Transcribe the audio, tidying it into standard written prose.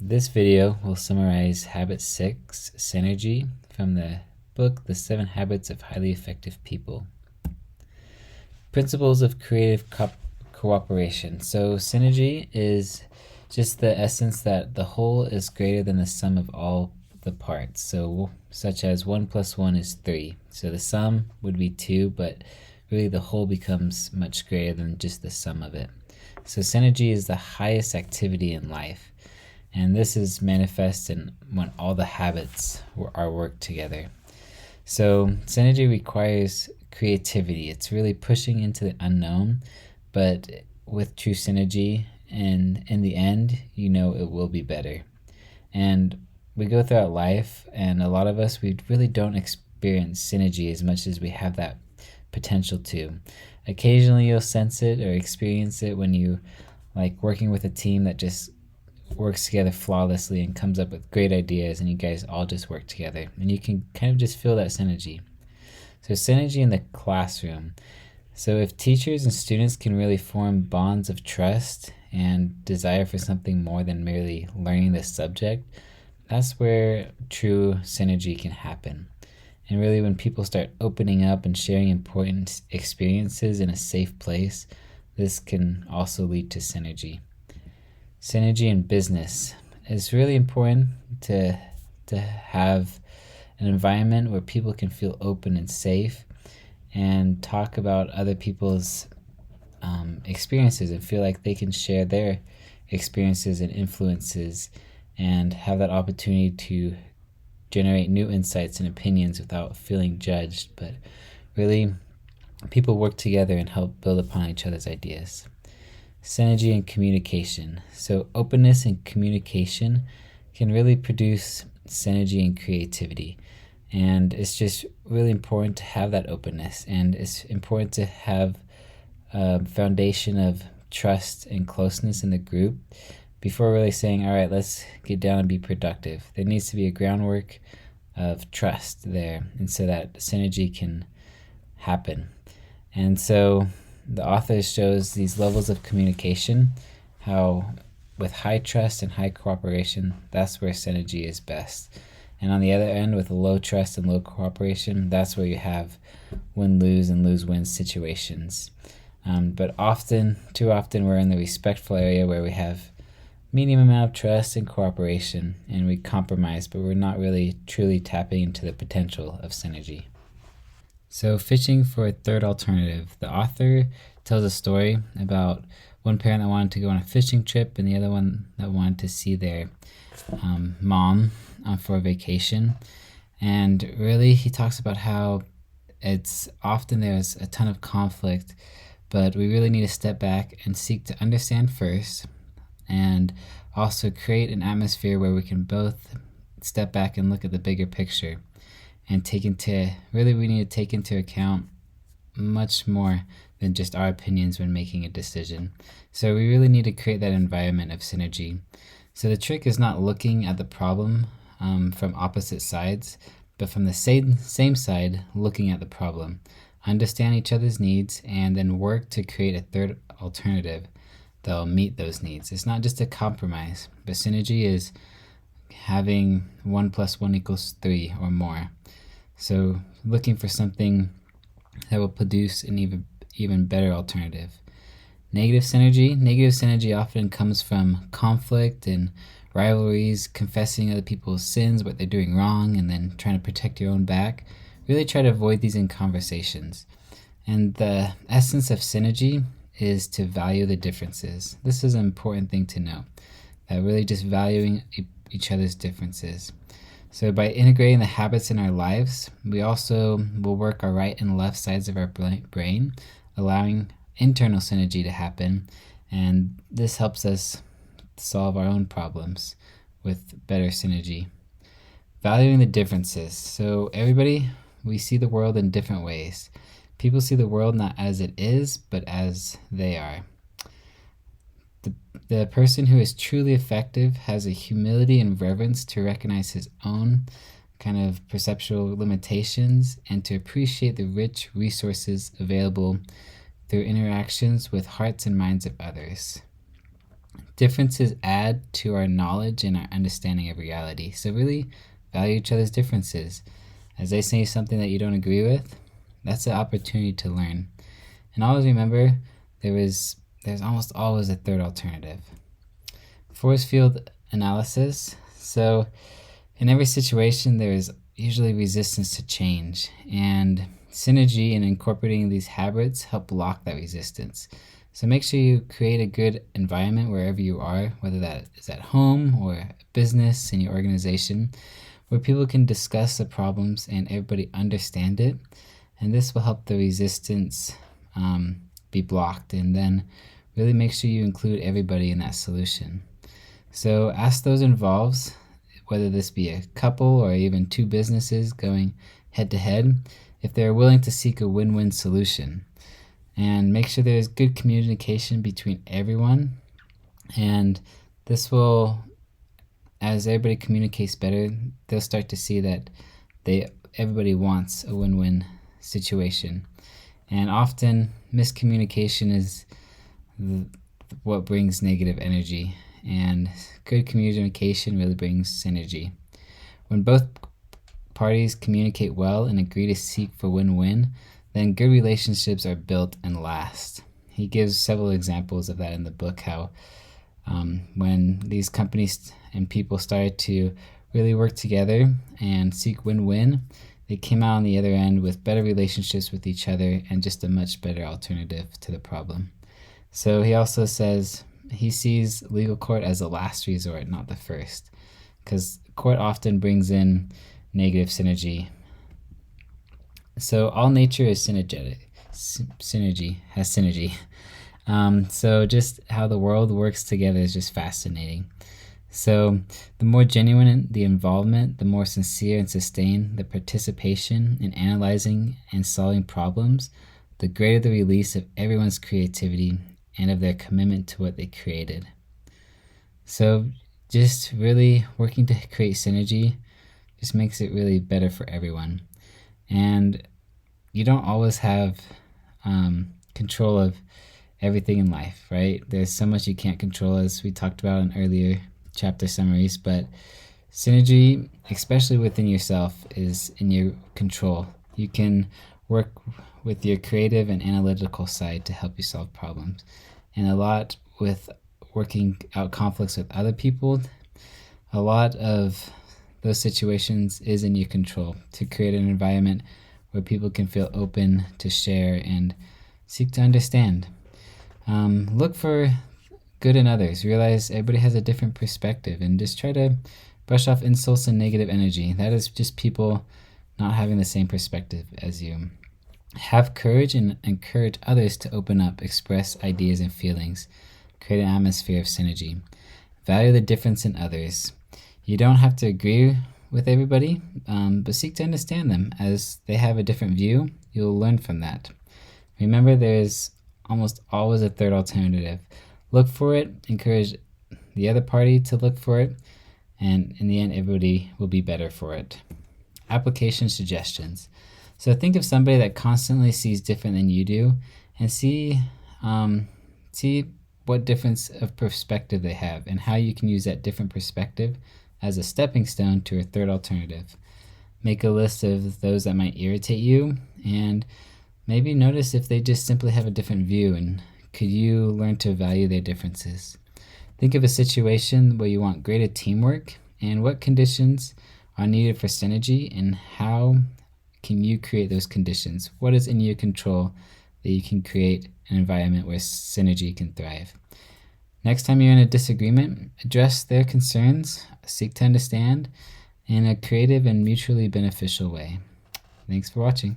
This video will summarize Habit 6, Synergy, from the book The 7 Habits of Highly Effective People. Principles of creative cooperation. So synergy is just the essence that the whole is greater than the sum of all the parts. So such as 1 plus 1 is 3. So the sum would be 2, but really the whole becomes much greater than just the sum of it. So synergy is the highest activity in life. And this is manifest in when all the habits are worked together. So synergy requires creativity. It's really pushing into the unknown, but with true synergy, and in the end, you know it will be better. And we go throughout life, and a lot of us, we really don't experience synergy as much as we have that potential to. Occasionally you'll sense it or experience it when you like working with a team that just works together flawlessly and comes up with great ideas, and you guys all just work together and you can kind of just feel that synergy. So synergy in the classroom. So if teachers and students can really form bonds of trust and desire for something more than merely learning the subject, that's where true synergy can happen. And really when people start opening up and sharing important experiences in a safe place, this can also lead to synergy. Synergy in business. It's really important to have an environment where people can feel open and safe and talk about other people's experiences and feel like they can share their experiences and influences and have that opportunity to generate new insights and opinions without feeling judged, but really people work together and help build upon each other's ideas. Synergy and communication. So openness and communication can really produce synergy and creativity. And it's just really important to have that openness. And it's important to have a foundation of trust and closeness in the group before really saying, all right, let's get down and be productive. There needs to be a groundwork of trust there, and so that synergy can happen. And so the author shows these levels of communication, how with high trust and high cooperation, that's where synergy is best. And on the other end, with low trust and low cooperation, that's where you have win-lose and lose-win situations. But too often, we're in the respectful area where we have medium amount of trust and cooperation, and we compromise, but we're not really truly tapping into the potential of synergy. So fishing for a third alternative. The author tells a story about one parent that wanted to go on a fishing trip and the other one that wanted to see their mom for a vacation. And really he talks about how it's often there's a ton of conflict, but we really need to step back and seek to understand first and also create an atmosphere where we can both step back and look at the bigger picture and we need to take into account much more than just our opinions when making a decision. So we really need to create that environment of synergy. So the trick is not looking at the problem from opposite sides, but from the same side, looking at the problem, understand each other's needs, and then work to create a third alternative that will meet those needs. It's not just a compromise, but synergy is having 1 plus 1 equals 3 or more. So looking for something that will produce an even better alternative. Negative synergy often comes from conflict and rivalries, confessing other people's sins, what they're doing wrong, and then trying to protect your own back. Really try to avoid these in conversations. And the essence of synergy is to value the differences. This is an important thing to know, that really just valuing each other's differences. So by integrating the habits in our lives, we also will work our right and left sides of our brain, allowing internal synergy to happen. And this helps us solve our own problems with better synergy. Valuing the differences. So everybody, we see the world in different ways. People see the world not as it is, but as they are. The person who is truly effective has a humility and reverence to recognize his own kind of perceptual limitations and to appreciate the rich resources available through interactions with hearts and minds of others. differences add to our knowledge and our understanding of reality. So really value each other's differences. As they say something that you don't agree with, that's an opportunity to learn. And always remember, there's almost always a third alternative. Force field analysis. So in every situation, there is usually resistance to change, and synergy and incorporating these habits help block that resistance. So make sure you create a good environment wherever you are, whether that is at home or business in your organization, where people can discuss the problems and everybody understand it. And this will help the resistance be blocked, and then really make sure you include everybody in that solution. So ask those involved, whether this be a couple or even two businesses going head to head, if they're willing to seek a win-win solution. And make sure there's good communication between everyone. And this will, as everybody communicates better, they'll start to see that everybody wants a win-win situation. And often miscommunication is what brings negative energy, and good communication really brings synergy. When both parties communicate well and agree to seek for win-win, then good relationships are built and last. He gives several examples of that in the book, how when these companies and people started to really work together and seek win-win, they came out on the other end with better relationships with each other and just a much better alternative to the problem. So he also says he sees legal court as a last resort, not the first, because court often brings in negative synergy. So all nature is synergetic. Synergy has synergy. So just how the world works together is just fascinating. So the more genuine the involvement, the more sincere and sustained the participation in analyzing and solving problems, the greater the release of everyone's creativity and of their commitment to what they created. So just really working to create synergy just makes it really better for everyone. And you don't always have control of everything in life, right? There's so much you can't control, as we talked about in earlier chapter summaries, but synergy, especially within yourself, is in your control. You can work with your creative and analytical side to help you solve problems. And a lot with working out conflicts with other people, a lot of those situations is in your control to create an environment where people can feel open to share and seek to understand. Look for good in others. Realize everybody has a different perspective, and just try to brush off insults and negative energy. That is just people not having the same perspective as you. Have courage and encourage others to open up, express ideas and feelings, create an atmosphere of synergy. Value the difference in others. You don't have to agree with everybody, but seek to understand them. As they have a different view, you'll learn from that. Remember, there's almost always a third alternative. Look for it, encourage the other party to look for it, and in the end, everybody will be better for it. Application suggestions. So think of somebody that constantly sees different than you do, and see what difference of perspective they have, and how you can use that different perspective as a stepping stone to a third alternative. Make a list of those that might irritate you, and maybe notice if they just simply have a different view, and could you learn to value their differences? Think of a situation where you want greater teamwork, and what conditions are needed for synergy, and how can you create those conditions? What is in your control that you can create an environment where synergy can thrive? Next time you're in a disagreement, address their concerns, seek to understand in a creative and mutually beneficial way. Thanks for watching.